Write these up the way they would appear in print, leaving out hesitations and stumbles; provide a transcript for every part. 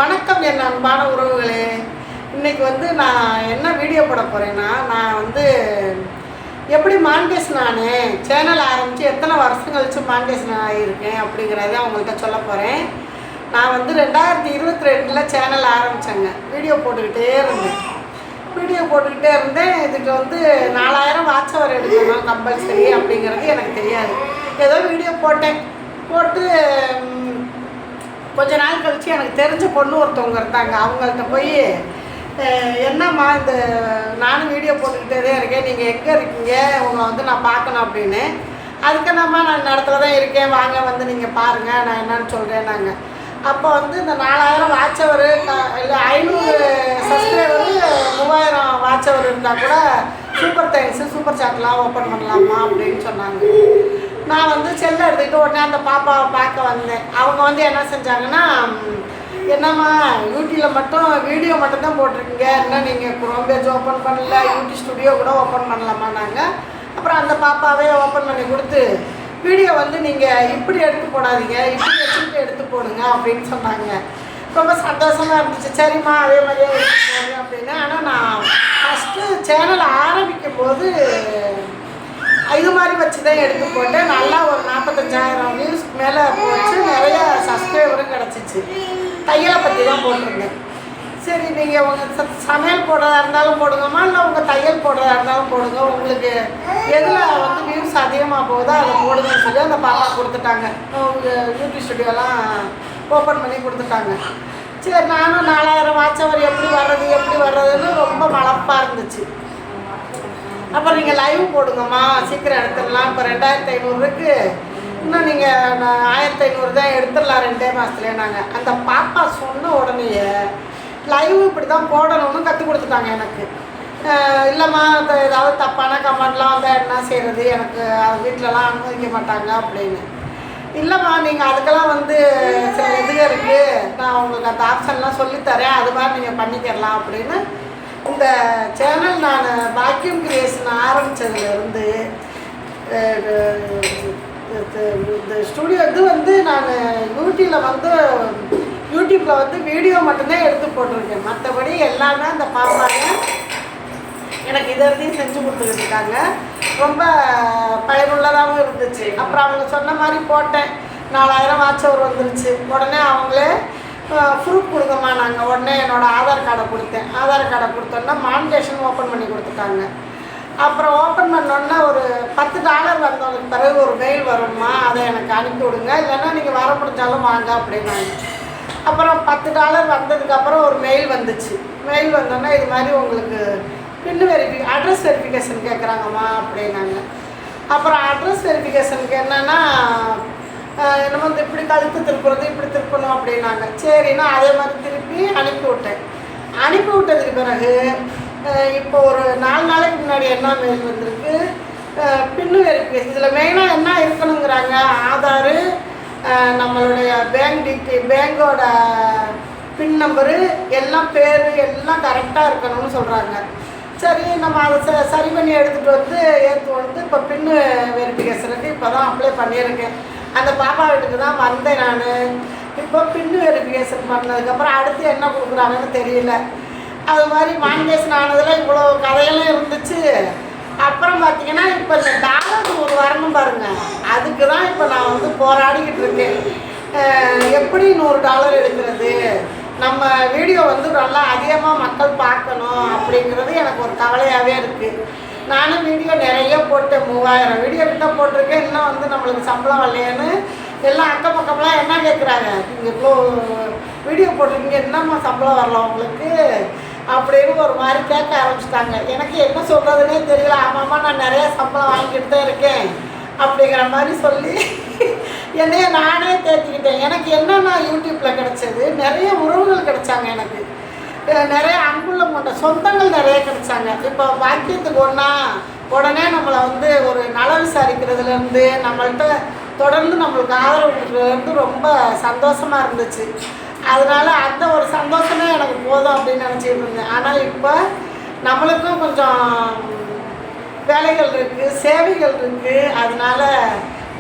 வணக்கம் என் அன்பான உறவுகளே. இன்றைக்கி வந்து நான் என்ன வீடியோ போட போகிறேன்னா, நான் வந்து எப்படி மானிட்டேஷன் ஆனேன், சேனல் ஆரம்பித்து எத்தனை வருஷம் கழித்து மானிட்டேஷன் ஆகியிருக்கேன் அப்படிங்கிறத அவங்கள்ட்ட சொல்ல போகிறேன். நான் வந்து 2022 சேனல் ஆரம்பித்தேங்க. வீடியோ போட்டுக்கிட்டே இருந்தேன். இதுக்கு வந்து 4000 வாட்ச் அவர் எடுக்கணும் கம்பல்சரி அப்படிங்கிறது எனக்கு தெரியாது. ஏதோ வீடியோ போட்டு கொஞ்ச நாள் கழித்து எனக்கு தெரிஞ்ச பொண்ணு ஒருத்தவங்க இருந்தாங்க. அவங்கள்ட்ட போய் என்னம்மா இந்த நானும் வீடியோ போட்டுக்கிட்டே இருக்கேன், நீங்கள் எங்கே இருக்கீங்க, உங்களை வந்து நான் பார்க்கணும் அப்படின்னு. அதுக்கு நான் இந்த இடத்துல தான் இருக்கேன், வாங்க வந்து நீங்கள் பாருங்கள், நான் என்னன்னு சொல்கிறேன். நாங்கள் அப்போ வந்து இந்த 4000 வாட்ச் அவர் இல்லை 500 சப்ஸ்கிரைபரு 3000 வாட்ச் அவர் இருந்தால் கூட சூப்பர் தேங்க்ஸு சூப்பர் சாட்லாம் ஓப்பன் பண்ணலாமா அப்படின்னு சொன்னாங்க. நான் வந்து செல்லை எடுத்துக்கிட்டு உடனே அந்த பாப்பாவை பார்க்க வந்தேன். அவங்க வந்து என்ன செஞ்சாங்கன்னா, என்னம்மா யூடியூப்பில் மட்டும் வீடியோ மட்டும்தான் போட்டிருக்கீங்க, இன்னும் நீங்கள் குரோம் பேஜ் ஓப்பன் பண்ணல, யூடியூப் ஸ்டுடியோ கூட ஓப்பன் பண்ணலாமான்னாங்க. அப்புறம் அந்த பாப்பாவே ஓப்பன் பண்ணி கொடுத்து, வீடியோ வந்து நீங்கள் இப்படி எடுத்து போடாதீங்க, இப்படி வச்சுக்கிட்டு எடுத்து போடுங்க அப்படின்னு சொன்னாங்க. ரொம்ப சந்தோஷமாக இருந்துச்சு. சரிம்மா அதே மாதிரியே எடுத்து போடுங்க அப்படின்னு. ஆனால் நான் ஃபஸ்ட்டு சேனல் ஆரம்பிக்கும் போது இது மாதிரி வச்சு தான் எடுத்து போட்டேன். நல்லா ஒரு 45,000 வியூஸ்க்கு மேலே போச்சு, நிறைய சப்ஸ்கிரைபரும் கிடச்சிச்சு. தையலை பற்றி தான் போட்டிருந்தேன். சரி, நீங்கள் உங்கள் சமையல் போடுறதா இருந்தாலும் போடுங்கம்மா, இல்லை உங்கள் தையல் போடுறதா இருந்தாலும் போடுங்க, உங்களுக்கு எதில் வந்து வியூஸ் அதிகமாக போகுதோ அதை போடுங்கன்னு சொல்லி அந்த பாப்பா கொடுத்துட்டாங்க. உங்கள் யூடியூப் ஸ்டுடியோலாம் ஓப்பன் பண்ணி கொடுத்துட்டாங்க. சரி, நானும் 4000 வாட்ச் அவர் எப்படி வர்றதுன்னு ரொம்ப மலப்பாக இருந்துச்சு. அப்புறம் நீங்கள் லைவ் போடுங்கம்மா, சீக்கிரம் எடுத்துடலாம், இப்போ 2500 இருக்குது, இன்னும் நீங்கள் 1500 தான் எடுத்துடலாம் 2 மாதத்துலேயே. நாங்கள் அந்த பாப்பா சொன்ன உடனேயே லைவ் இப்படி தான் போடணும்னு கற்றுக் கொடுத்துட்டாங்க எனக்கு. இல்லைம்மா ஏதாவது தப்பான கமெண்ட்லாம் வந்தால் என்ன செய்கிறது, எனக்கு வீட்டிலலாம் அனுமதிக்க மாட்டாங்க அப்படின்னு. இல்லைம்மா நீங்கள் அதுக்கெல்லாம் வந்து சில இதுக இருக்குது, நான் உங்களுக்கு அந்த ஆப்ஷன்லாம் சொல்லித்தரேன், அது மாதிரி நீங்கள் பண்ணிக்கிறலாம் அப்படின்னு. இந்த சேனல் நான் வாக்யூம் கிரியேஷன் ஆரம்பித்ததுலேருந்து இந்த ஸ்டுடியோ இது வந்து நான் யூடியூப்பில் வந்து வீடியோ மட்டும்தான் எடுத்து போட்டிருக்கேன். மற்றபடி எல்லாமே அந்த பாப்பாங்க எனக்கு இதையும் செஞ்சு கொடுத்துக்கிட்டு இருக்காங்க. ரொம்ப பயனுள்ளதாகவும் இருந்துச்சு. அப்புறம் அவங்க சொன்ன மாதிரி போட்டேன், 4000 வாட்ச் அவர் வந்துருச்சு. உடனே அவங்களே ப்ரூஃப் கொடுங்கம்மா, நாங்கள் உடனே என்னோடய ஆதார் கார்டை கொடுத்தேன். ஆதார் கார்டை கொடுத்தோன்னா மானிட்டேஷன் ஓப்பன் பண்ணி கொடுத்துட்டாங்க. அப்புறம் ஓப்பன் பண்ணோன்னா ஒரு $10 வந்ததுக்கு பிறகு ஒரு மெயில் வரும்மா, அதை எனக்கு அனுப்பி விடுங்க, இல்லைன்னா நீங்கள் வர முடிஞ்சாலும் வாங்க அப்படின்னாங்க. அப்புறம் $10 வந்ததுக்கப்புறம் ஒரு மெயில் வந்துச்சு. மெயில் வந்தோன்னா இது மாதிரி உங்களுக்கு அட்ரஸ் வெரிஃபிகேஷன் கேட்குறாங்கம்மா அப்படின்னாங்க. அப்புறம் அட்ரஸ் வெரிஃபிகேஷனுக்கு என்னென்னா என்னமோ வந்து இப்படி கழுத்து திருப்புறது, இப்படி திருப்பணும் அப்படின்னாங்க. சரின்னா அதே மாதிரி திருப்பி அனுப்பி விட்டதுக்கு பிறகு இப்போ ஒரு 4 நாளைக்கு முன்னாடி என்ன மெயில் வந்திருக்கு, பின்னு வெரிஃபிகேஷன். இதில் மெயினாக என்ன இருக்கணுங்கிறாங்க, ஆதாரு, நம்மளுடைய பேங்கோட பின் நம்பரு எல்லாம், பேர் எல்லாம் கரெக்டாக இருக்கணும்னு சொல்கிறாங்க. சரி, நம்ம அதை சரி பண்ணி எடுத்துகிட்டு வந்து ஏற்றுவோன்ட்டு இப்போ பின்னு வெரிஃபிகேஷனுக்கு இப்போ தான் அப்ளை பண்ணியிருக்கேன். அந்த பாப்பா வீட்டுக்கு தான் வந்தேன் நான். இப்போ பின்னு வெரிஃபிகேஷன் பண்ணதுக்கப்புறம் அடுத்து என்ன கொடுக்குறாங்கன்னு தெரியல. அது மாதிரி மானிட்டேஷன் ஆனதில் இவ்வளோ கதையெல்லாம் இருந்துச்சு. அப்புறம் பார்த்திங்கன்னா இப்போ இந்த $100 வரணும் பாருங்கள், அதுக்கு தான் இப்போ நான் வந்து போராடிக்கிட்டு இருக்கேன். எப்படி $100 எடுக்கிறது, நம்ம வீடியோ வந்து நல்லா அதிகமாக மக்கள் பார்க்கணும் அப்படிங்கிறது எனக்கு ஒரு கவலையாகவே இருக்குது. நானும் வீடியோ நிறைய போட்டேன், 3000 வீடியோ கிட்ட போட்டிருக்கேன். இன்னும் வந்து நம்மளுக்கு சம்பளம் வரலையேன்னு எல்லாம் அக்கம் பக்கம்லாம் என்ன கேட்குறாங்க, நீங்கள் இவ்வளோ வீடியோ போட்டிருக்கீங்க, என்னம்மா சம்பளம் வரல உங்களுக்கு அப்படின்னு ஒரு மாதிரி கேட்க ஆரம்பிச்சிட்டாங்க. எனக்கு என்ன சொல்கிறதுனே தெரியல. ஆமாம்மா நான் நிறைய சம்பளம் வாங்கிட்டு தான் இருக்கேன் அப்படிங்கிற மாதிரி சொல்லி என்னைய நானே தேர்த்திக்கிட்டேன். எனக்கு என்னென்னா யூடியூப்பில் கிடச்சது, நிறைய உறவுகள் கிடைச்சாங்க, எனக்கு நிறைய அன்புள்ள கொண்ட சொந்தங்கள் நிறைய கிடைச்சாங்க. இப்போ வாக்கியத்துக்கு உடனே நம்மளை வந்து ஒரு நல விசாரிக்கிறதுலேருந்து நம்மள்கிட்ட தொடர்ந்து நம்மளுக்கு ஆதரவு கொடுக்குறதுலேருந்து ரொம்ப சந்தோஷமாக இருந்துச்சு. அதனால் அந்த ஒரு சந்தோஷமே எனக்கு போதும் அப்படின்னு நினச்சிட்டு இருந்தேன். ஆனால் இப்போ நம்மளுக்கும் கொஞ்சம் வேலைகள் இருக்குது, சேவைகள் இருக்குது. அதனால்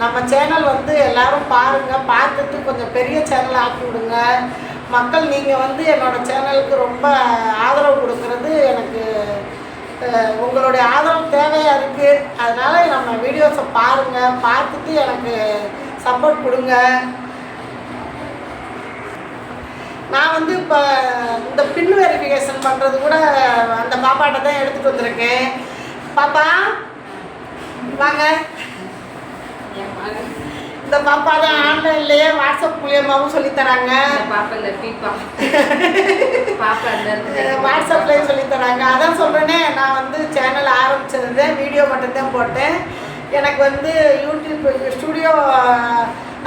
நம்ம சேனல் வந்து எல்லோரும் பாருங்கள், பார்த்துட்டு கொஞ்சம் பெரிய சேனல் ஆக்கி விடுங்க. மக்கள் நீங்கள் வந்து என்னோடய சேனலுக்கு ரொம்ப ஆதரவு கொடுக்கறது எனக்கு உங்களுடைய ஆதரவு தேவையாக இருக்குது. அதனால் நம்ம வீடியோஸை பாருங்கள், பார்த்துட்டு எனக்கு சப்போர்ட் கொடுங்க. நான் வந்து இப்போ இந்த பின் வெரிஃபிகேஷன் பண்ணுறது கூட அந்த பாப்பாட்ட தான் எடுத்துகிட்டு வந்திருக்கேன். பாப்பா வாங்க. இந்த பாப்பா தான் ஆன்லைன்லேயே வாட்ஸ்அப் மூலியமாகவும் சொல்லித்தராங்க. வாட்ஸ்அப்லேயும் சொல்லித்தராங்க. அதான் சொல்கிறேனே, நான் வந்து சேனல் ஆரம்பிச்சது வீடியோ மட்டும்தான் போட்டேன். எனக்கு வந்து யூடியூப் ஸ்டுடியோ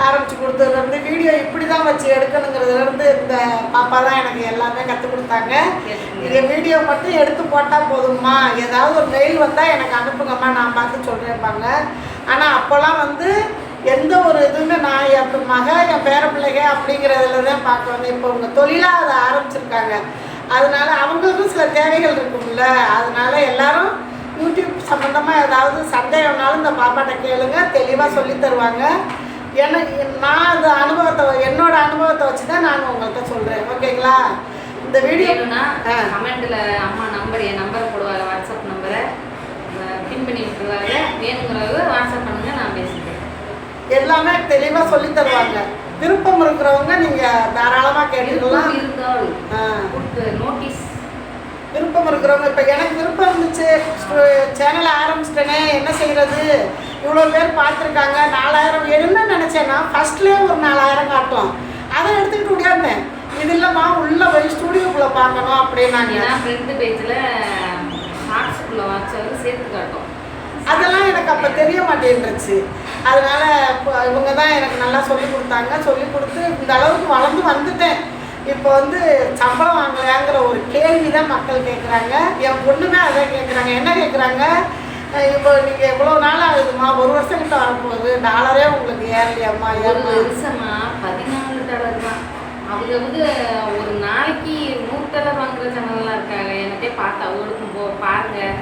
ஆரம்பித்து கொடுத்ததுலேருந்து வீடியோ இப்படி தான் வச்சு எடுக்கணுங்கிறதுலேருந்து இந்த பாப்பா தான் எனக்கு எல்லாமே கற்றுக் கொடுத்தாங்க. நீங்கள் வீடியோ மட்டும் எடுத்து போட்டால் போதும்மா, ஏதாவது ஒரு மெயில் வந்தால் எனக்கு அனுப்புங்கம்மா, நான் பார்த்து சொல்கிறேன்பாங்க. ஆனால் அப்போல்லாம் வந்து எந்த ஒரு இதுவுமே நான் என் என் பேர பிள்ளைங்க அப்படிங்கிறதுல தான் பார்க்க வந்தேன். இப்போ உங்கள் தொழிலாக அதை ஆரம்பிச்சிருக்காங்க. அதனால அவங்களுக்கும் சில தேவைகள் இருக்கும்ல. அதனால எல்லாரும் யூடியூப் சம்மந்தமாக ஏதாவது சந்தேகம்னாலும் இந்த பாப்பாட்ட கேளுங்க, தெளிவாக சொல்லி தருவாங்க. ஏன்னா நான் அந்த அனுபவத்தை என்னோட அனுபவத்தை வச்சு தான் நான் உங்கள்கிட்ட சொல்கிறேன். ஓகேங்களா? இந்த வீடியோனா கமெண்ட்டில் அம்மா நம்பர் என் நம்பரை போடுவாங்க, வாட்ஸ்அப் நம்பரை பின் பண்ணி விட்டுருவாங்க. வேணுங்கிறவங்க வாட்ஸ்அப் பண்ணுங்கள், நான் பேசிக்கிறேன். எல்லாமே தெளிவாக சொல்லி தருவாங்க. விருப்பம் இருக்கிறவங்க நீங்கள் தாராளமாக கேட்டுக்கலாம். நோட்டீஸ் விருப்பம் இருக்கிறவங்க, இப்போ எனக்கு விருப்பம் இருந்துச்சு, சேனலை ஆரம்பிச்சிட்டேனே, என்ன செய்கிறது, இவ்வளோ பேர் பார்த்துருக்காங்க, 4000 என்ன நினச்சேன்னா ஃபஸ்ட்லேயே ஒரு 4000 காட்டும். அதை எடுத்துக்கிட்டு விடாந்தேன். இது இல்லைம்மா, உள்ளே போய் ஸ்டூடியோக்குள்ளே பார்க்கணும் அப்படின்னாங்க. ஃப்ரெண்டு பேஜில் ஷார்ட்ஸுக்குள்ளே வாட்சவர் சேர்த்து காட்டும். அதெல்லாம் எனக்கு அப்போ தெரிய மாட்டேன்ருச்சு. அதனால் இவங்க தான் எனக்கு நல்லா சொல்லி கொடுத்தாங்க. சொல்லி கொடுத்து இந்த அளவுக்கு வளர்ந்து வந்துட்டேன். இப்போ வந்து சம்பளம் வாங்கலையாங்கிற ஒரு கேள்வி தான் மக்கள் கேட்குறாங்க. என் பொண்ணுமே அதான் கேட்குறாங்க. என்ன கேட்குறாங்க, இப்போ நீங்கள் எவ்வளோ நாள் ஆகுதுமா, 1 வருஷம் கிட்ட வரப்போகுது, டாலரே உங்களுக்கு ஏறலையாம்மா? வருஷமா $14 தான். அவங்க ஒரு நாளைக்கு $100 வாங்குற சேனல்லாம் இருக்காங்க. எனக்கே பார்த்து அவங்களுக்கும் பாருங்கள்,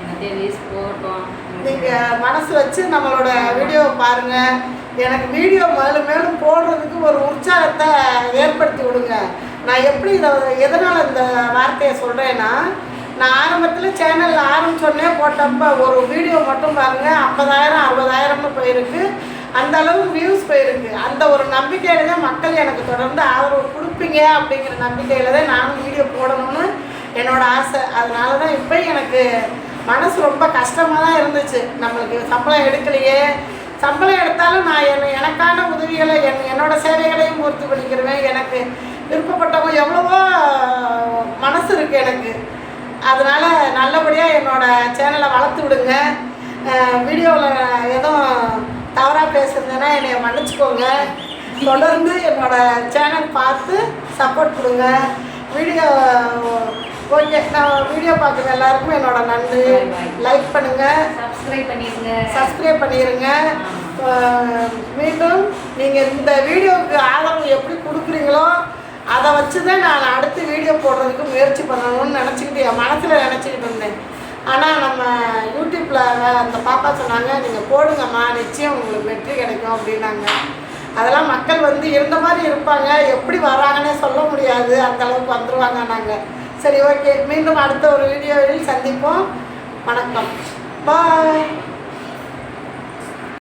எனக்கே வேஸ்ட் போகட்டும். நீங்கள் மனசு வச்சு நம்மளோட வீடியோவை பாருங்கள். எனக்கு வீடியோ மேலும் மேலும் போடுறதுக்கு ஒரு உற்சாகத்தை ஏற்படுத்தி விடுங்க. நான் எப்படி எதனால் இந்த வார்த்தையை சொல்கிறேன்னா, நான் ஆரம்பத்தில் சேனல் ஆரம்பிச்சோடனே போட்டப்போ ஒரு வீடியோ மட்டும் பாருங்கள் 50,000 60,000 போயிருக்கு. அந்த அளவுக்கு வியூஸ் போயிருக்கு. அந்த ஒரு நம்பிக்கையில தான் மக்கள் எனக்கு தொடர்ந்து ஆதரவு கொடுப்பீங்க அப்படிங்கிற நம்பிக்கையில் தான் நானும் வீடியோ போடணும்னு என்னோடய ஆசை. அதனால தான் இப்போ எனக்கு மனசு ரொம்ப கஷ்டமாக தான் இருந்துச்சு. நம்மளுக்கு சம்பளம் எடுக்கலையே, சம்பளம் எடுத்தாலும் நான் எனக்கான உதவிகளை என்னோடய சேவைகளையும் பூர்த்தி பண்ணிக்கிடுவேன். எனக்கு விருப்பப்பட்டவங்க எவ்வளவோ மனசு இருக்குது எனக்கு. அதனால் நல்லபடியாக என்னோடய சேனலை வளர்த்து விடுங்க. வீடியோவில் எதுவும் தவறாக பேசுகிறதுன்னா என்னை மன்னிச்சுக்கோங்க. தொடர்ந்து என்னோடய சேனல் பார்த்து சப்போர்ட் கொடுங்க. வீடியோ ஓகே, நான் வீடியோ பார்க்குற எல்லாருக்கும் என்னோட நன்றி. லைக் பண்ணுங்கள், சப்ஸ்கிரைப் பண்ணிடுங்க. மீண்டும் நீங்கள் இந்த வீடியோவுக்கு ஆதரவு எப்படி கொடுக்குறீங்களோ அதை வச்சு தான் நான் அடுத்து வீடியோ போடுறதுக்கு முயற்சி பண்ணணும்னு நினச்சிக்கிட்டு என் மனசில் நினச்சிக்கிட்டு இருந்தேன். ஆனால் நம்ம யூடியூப்பில் அந்த பாப்பா சொன்னாங்க, நீங்கள் போடுங்கம்மா, நிச்சயம் உங்களுக்கு வெற்றி கிடைக்கும் அப்படின்னாங்க. அதெல்லாம் மக்கள் வந்து இருந்த மாதிரி இருப்பாங்க, எப்படி வராங்கன்னே சொல்ல முடியாது, அந்தளவுக்கு வந்துடுவாங்க. நாங்கள் சரி, ஓகே, மீண்டும் அடுத்த ஒரு வீடியோவில் சந்திப்போம். வணக்கம், பாய்.